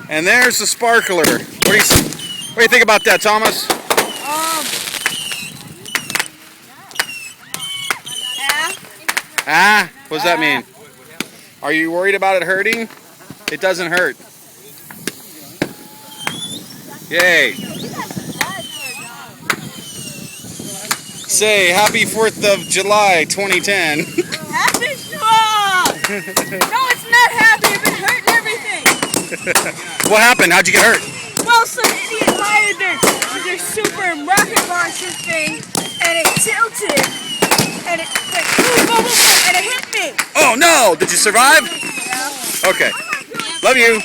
And there's the sparkler. What do you think about that, Thomas? What does that mean? Are you worried about it hurting? It doesn't hurt. Yay. Say happy 4th of July 2010. Happy July! No, it's not happy. I've been hurt and everything. What happened? How'd you get hurt? Well, some idiot fired their super rocket launcher thing, and it tilted, and it went boom, boom, boom, boom, and it hit me. Oh no! Did you survive? Yeah. Okay. Love you.